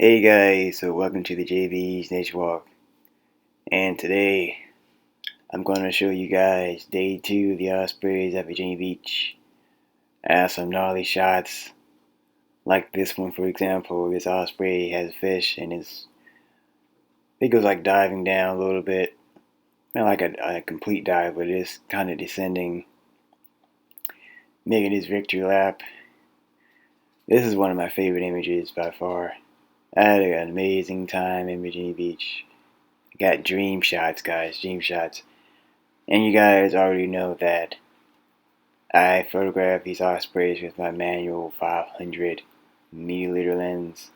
Hey guys, so welcome to the JV's Nature Walk. And today I'm going to show you guys day 2 of the Ospreys at Virginia Beach. I have some gnarly shots, like this one for example. This osprey has a fish and it goes like diving down a little bit. Not like a complete dive, but it's kind of descending, making his victory lap. This is one of my favorite images by far. I had an amazing time in Virginia Beach. Got dream shots, guys, dream shots. And you guys already know that I photograph these ospreys with my manual 500 milliliter lens.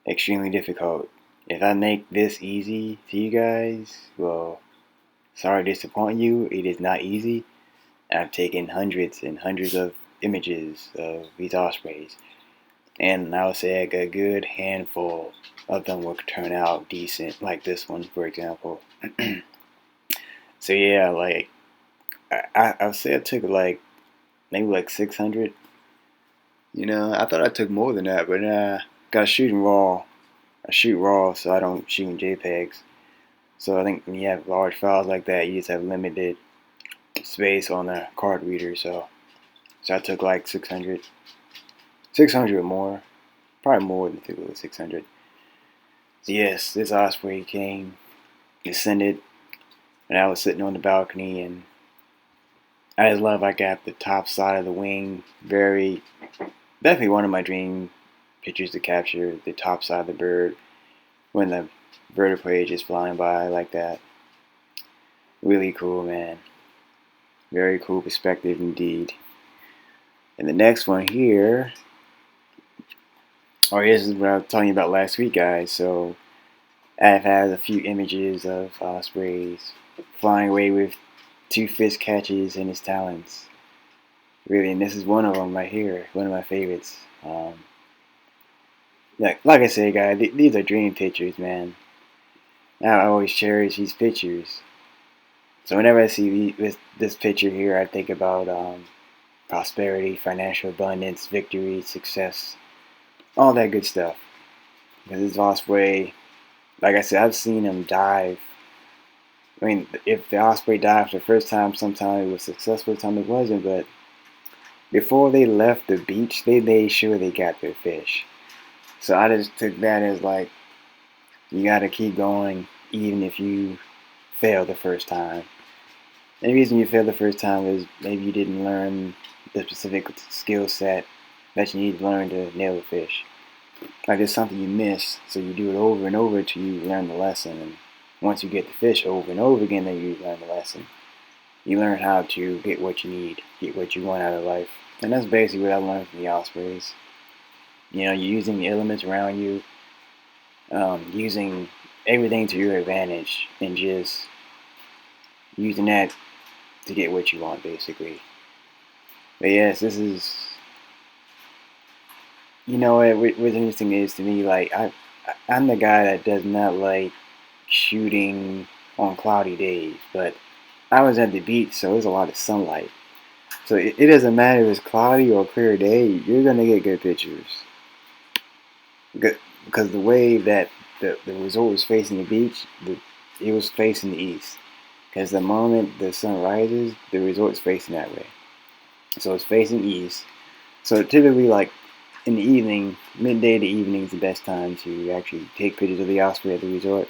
Extremely difficult. If I make this easy to you guys, well, sorry to disappoint you. It is not easy. I've taken hundreds and hundreds of images of these ospreys, and I would say a good handful of them will turn out decent, like this one, for example. So yeah, like I would say I took like maybe like 600. I thought I took more than that, but gotta shoot in RAW. I shoot RAW, so I don't shoot in JPEGs. So I think when you have large files like that, you just have limited space on the card reader. So I took like 600, 600 or more, probably more than 600. So yes, this osprey came, descended, and I was sitting on the balcony, and I just love I got the top side of the wing. Definitely one of my dream pictures to capture, the top side of the bird when the vertebrae is just flying by like that. Really cool, man. Very cool perspective indeed. And the next one here, this is what I was telling you about last week, guys. So I've had a few images of ospreys flying away with 2 fish catches in his talons. Really, and this is one of them right here, one of my favorites. Like I say, guys, these are dream pictures, man. I always cherish these pictures. So whenever I see this picture here, I think about prosperity, financial abundance, victory, success, all that good stuff. Because this osprey, like I said, I've seen him dive. I mean, if the osprey dived the first time, sometimes it was successful, sometimes it wasn't. But before they left the beach, they made sure they got their fish. So I just took that as like, you gotta keep going even if you fail the first time. And the reason you failed the first time is maybe you didn't learn the specific skill set that you need to learn to nail the fish. Like there's something you miss, so you do it over and over till you learn the lesson. And once you get the fish over and over again, then you learn the lesson. You learn how to get what you need, get what you want out of life. And that's basically what I learned from the ospreys. You're using the elements around you, using everything to your advantage, and just using that to get what you want, basically. But yes, this is, what's interesting is to me, like, I'm the guy that does not like shooting on cloudy days, but I was at the beach, so there's a lot of sunlight. So it doesn't matter if it's cloudy or a clear day, you're going to get good pictures. Because the way that the resort was facing the beach, it was facing the east. Because the moment the sun rises, the resort's facing that way. So it's facing east. So typically, like in the evening, midday to evening is the best time to actually take pictures of the osprey at the resort.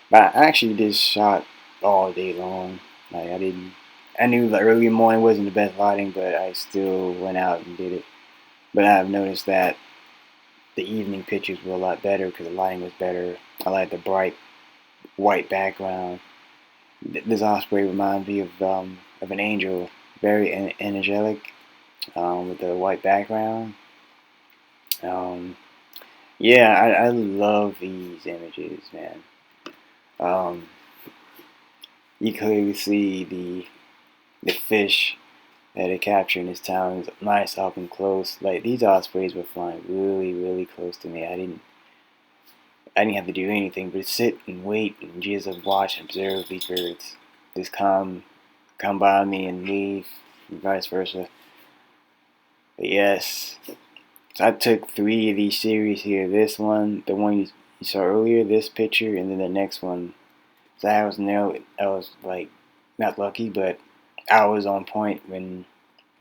But I actually just shot all day long. Like I knew the early morning wasn't the best lighting, but I still went out and did it. But I've noticed that the evening pictures were a lot better because the lighting was better. I like the bright white background. This osprey reminds me of an angel, very energetic, with the white background. Yeah, I love these images, man. Um, you clearly see the fish that it captured in his talons, nice up and close. Like these ospreys were flying really, really close to me. I didn't have to do anything but sit and wait and just watch and observe these birds. Just come by me and leave, and vice versa. But yes, So I took 3 of these series here. This one, the one you saw earlier, this picture, and then the next one. So I was like not lucky, but I was on point when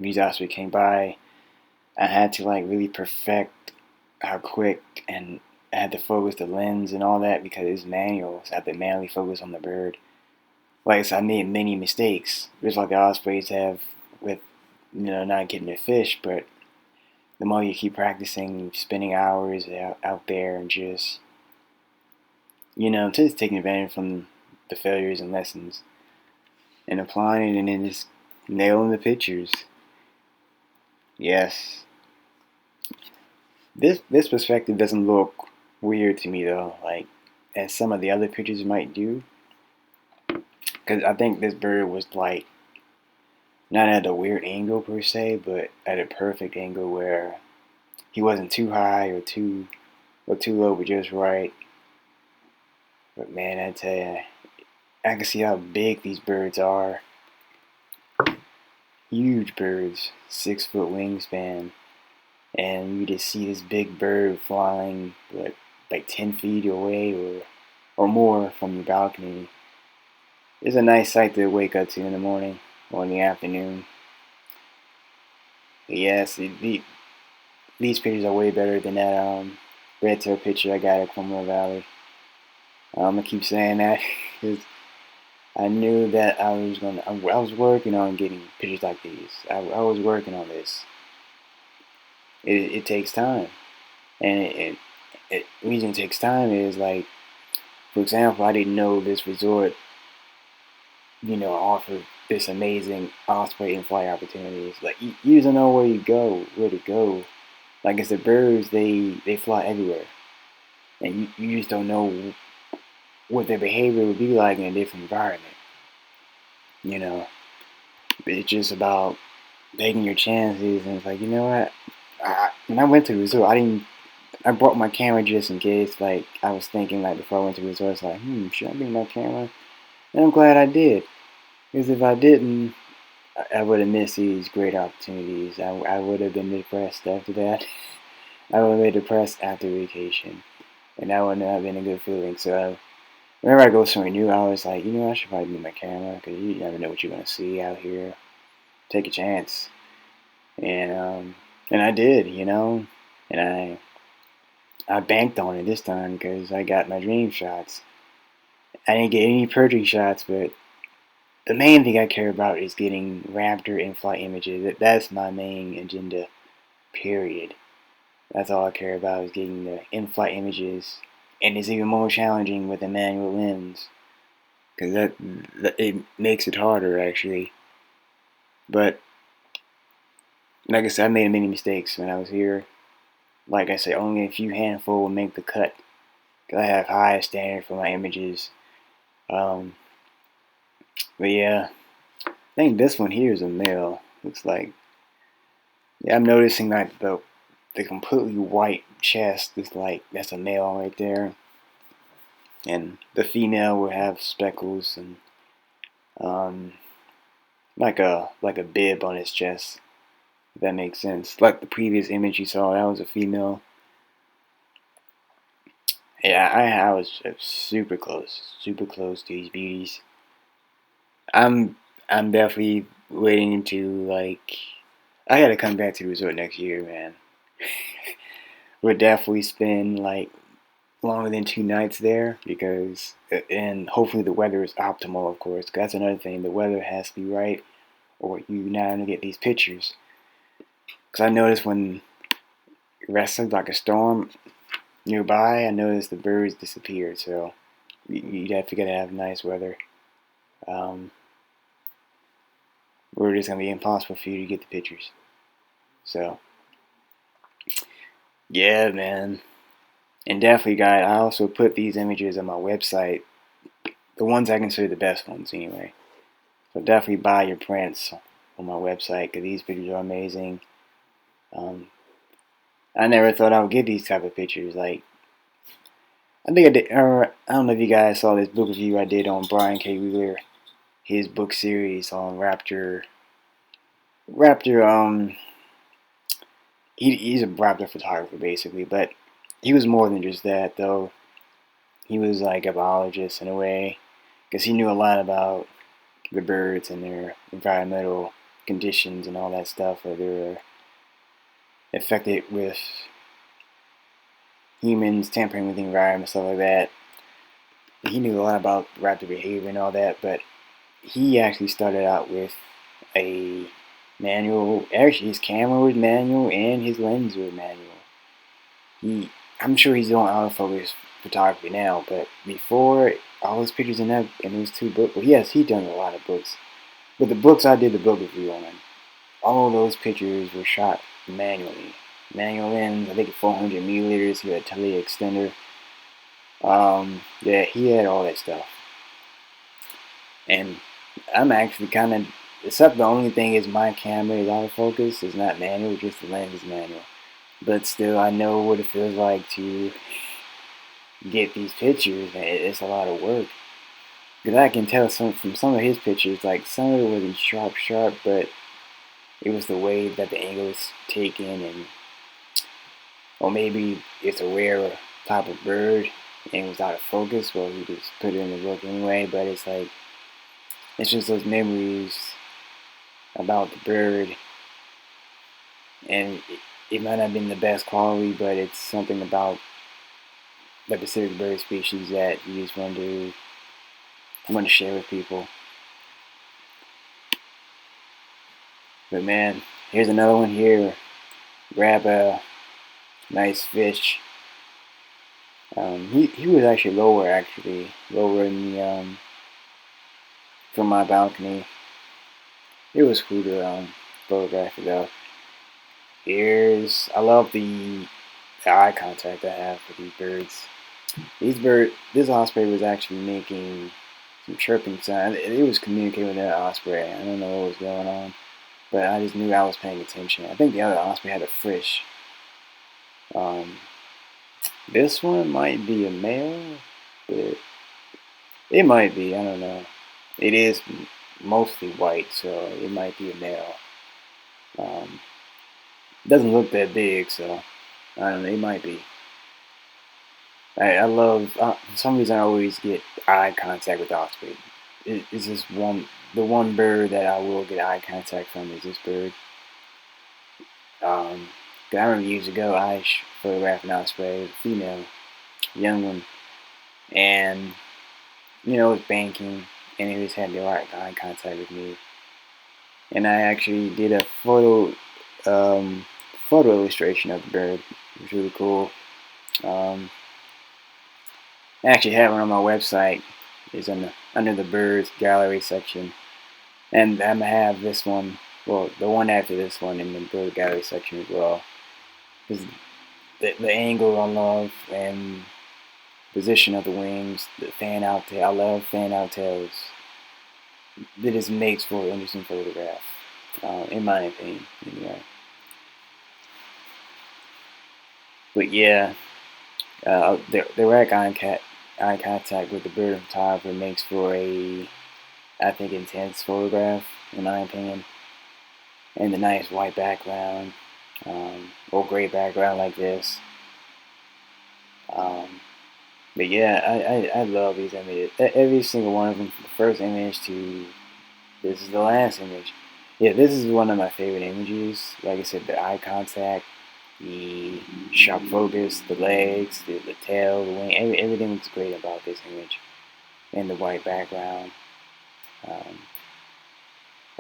these Ospreys came by. I had to like really perfect how quick, and I had to focus the lens and all that because it's manual. So I had to manually focus on the bird. Like I said, I made many mistakes, just like the Ospreys have with not getting a fish. But the more you keep practicing, spending hours out there and just taking advantage from the failures and lessons and applying it and then just nailing the pictures. Yes. This perspective doesn't look weird to me though, like as some of the other pictures might do. Because I think this bird was like not at a weird angle per se, but at a perfect angle where he wasn't too high or too low, but just right. But man, I tell you, I can see how big these birds are. Huge birds, 6-foot wingspan, and you just see this big bird flying like 10 feet away or more from your balcony. It's a nice sight to wake up to in the morning or in the afternoon. But yes, these pictures are way better than that red tail picture I got at Cornwall Valley. I'm gonna keep saying that because I knew that I was working on getting pictures like these. I was working on this. It takes time, and the reason it takes time is like, for example, I didn't know this resort, offered this amazing osprey and flight opportunities. Like you don't know where to go. Like it's the birds, they fly everywhere, and you just don't know what their behavior would be like in a different environment. You know, it's just about taking your chances, and it's like, you know what? When I went to the resort, I brought my camera just in case. Like I was thinking, like before I went to the resort, it's like, should I bring my camera? And I'm glad I did, because if I didn't, I would have missed these great opportunities. I would have been depressed after that. I would have been depressed after vacation, and that would not have been a good feeling. So whenever I go somewhere new, I was like, I should probably bring my camera because you never know what you're gonna see out here. Take a chance, and I did, and I banked on it this time because I got my dream shots. I didn't get any perfect shots, but the main thing I care about is getting raptor in-flight images. That's my main agenda, period. That's all I care about is getting the in-flight images, and it's even more challenging with a manual lens because that it makes it harder actually. But like I said, I made many mistakes when I was here. Like I said, only a few handful will make the cut. Cause I have high standard for my images. But yeah, I think this one here is a male. Looks like. Yeah, I'm noticing like the completely white chest is like that's a male right there, and the female will have speckles and like a bib on his chest. If that makes sense. Like the previous image you saw, that was a female. Yeah, I was super close to these beauties. I'm I'm definitely waiting to like. I gotta come back to the resort next year, man. We'll definitely spend like longer than 2 nights there because, and hopefully the weather is optimal, of course. 'Cause that's another thing. The weather has to be right, or you're not gonna get these pictures. Because I noticed when it rested like a storm nearby, I noticed the birds disappeared. So you definitely gotta have nice weather. Um, or it's gonna be impossible for you to get the pictures. So yeah, man. And definitely, guys, I also put these images on my website. The ones I consider the best ones, anyway. So definitely buy your prints on my website because these pictures are amazing. Um, I never thought I would get these type of pictures. Like, I think I did. I don't know if you guys saw this book review I did on Brian K. Wheeler, his book series on Raptor. Raptor. he's a raptor photographer basically, but he was more than just that though. He was like a biologist in a way, because he knew a lot about the birds and their environmental conditions and all that stuff, where they were affected with humans tampering with the environment, stuff like that. He knew a lot about raptor behavior and all that, but he actually started out with a manual. Actually, his camera was manual and his lens was manual. I'm sure he's doing autofocus photography now, but before, all those pictures in those two books. Well, yes, he done a lot of books, but the books I did the book review on, all those pictures were shot manually. Manual lens, I think 400 milliliters. He had a tele extender. Yeah, he had all that stuff, and I'm actually kind of. Except the only thing is my camera is autofocus. It's not manual, just the lens is manual. But still, I know what it feels like to get these pictures. It's a lot of work. Because I can tell from some of his pictures, like some of it wasn't sharp, but it was the way that the angle was taken, and or maybe it's a rare type of bird and it was out of focus. Well, he just put it in the book anyway. But it's like it's just those memories about the bird, and it might not have been the best quality, but it's something about the Pacific bird species that you just want to share with people. But man, here's another one here. Grab a nice fish. He was actually lower in the from my balcony. It was cool to photograph it though. I love the eye contact I have with these birds. This osprey was actually making some chirping sound. It was communicating with that osprey. I don't know what was going on, but I just knew I was paying attention. I think the other osprey had a fish. This one might be a male, but it might be. I don't know. It is mostly white, so it might be a male. Doesn't look that big, so I don't know. It might be. I love. For some reason, I always get eye contact with osprey. It's just the one bird that I will get eye contact from is this bird. I remember years ago, I photographed an osprey, a female, young one, and it was banking, and it just had the right eye contact with me. And I actually did a photo illustration of the bird. It was really cool. I actually have one on my website. It's under the birds gallery section, and I'm gonna have this one. Well, the one after this one in the bird gallery section as well. Because the angle I love, and position of the wings, the fan out tail. I love fan out tails. That just makes for an interesting photograph, in my opinion. Anyway. But yeah, the direct eye contact with the bird photographer makes for I think, intense photograph, in my opinion. And the nice white background, or gray background like this. But yeah, I love these images. Every single one of them, from the first image to this is the last image. Yeah, this is one of my favorite images. Like I said, the eye contact, the sharp focus, the legs, the tail, the wing, everything looks great about this image. And the white background.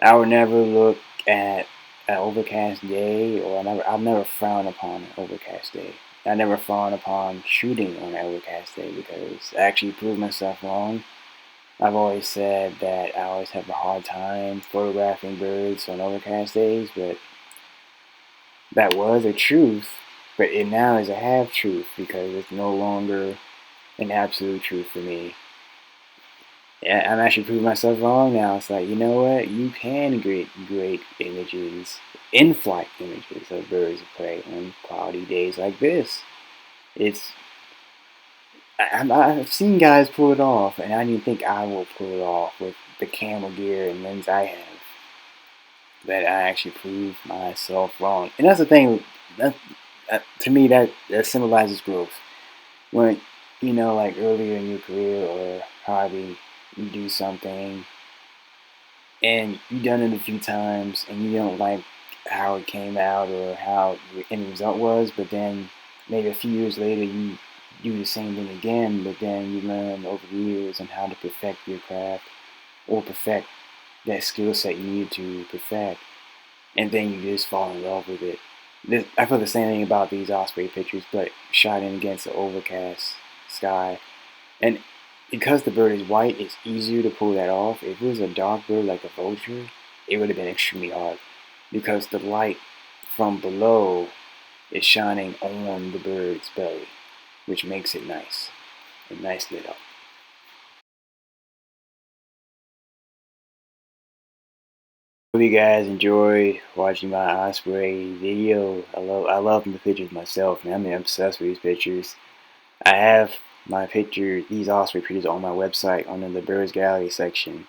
I would never look at an overcast day, or I've never frowned upon an overcast day. I never frowned upon shooting on an overcast day, because I actually proved myself wrong. I've always said that I always have a hard time photographing birds on overcast days, but that was a truth. But it now is a half truth, because it's no longer an absolute truth for me. I'm actually proving myself wrong now. It's like, you know what? You can get great images, in-flight images of birds of prey on cloudy days like this. I've seen guys pull it off, and I didn't think I will pull it off with the camera gear and lens I have. But I actually proved myself wrong. And that's the thing to me, that symbolizes growth. When, like earlier in your career or hobby, you do something and you've done it a few times and you don't like how it came out or how the end result was, but then maybe a few years later you do the same thing again, but then you learn over the years on how to perfect your craft or perfect that skill set you need to perfect, and then you just fall in love with it. I feel the same thing about these Osprey pictures, but shot in against the overcast sky. And because the bird is white, it's easier to pull that off. If it was a dark bird like a vulture, it would have been extremely hard because the light from below is shining on the bird's belly, which makes it nice and nice lit up. Hope you guys enjoyed watching my Osprey video. I love the pictures myself, man. I'm obsessed with these pictures. I have these Osprey pictures on my website under the Birds Gallery section.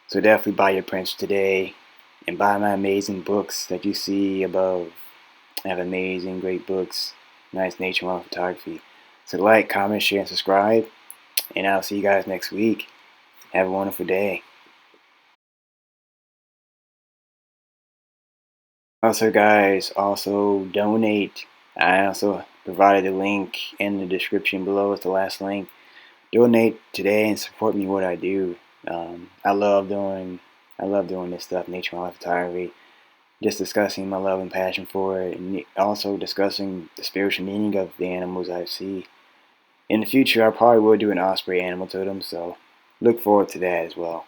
So definitely buy your prints today and buy my amazing books that you see above. I have amazing, great books, nice nature and photography. So like, comment, share, and subscribe. And I'll see you guys next week. Have a wonderful day. Also, guys, also donate. I also provided a link in the description below. It's the last link. Donate today and support me what I do. I love doing this stuff, nature and wildlife photography. Just discussing my love and passion for it, and also discussing the spiritual meaning of the animals I see. In the future, I probably will do an osprey animal totem, so look forward to that as well.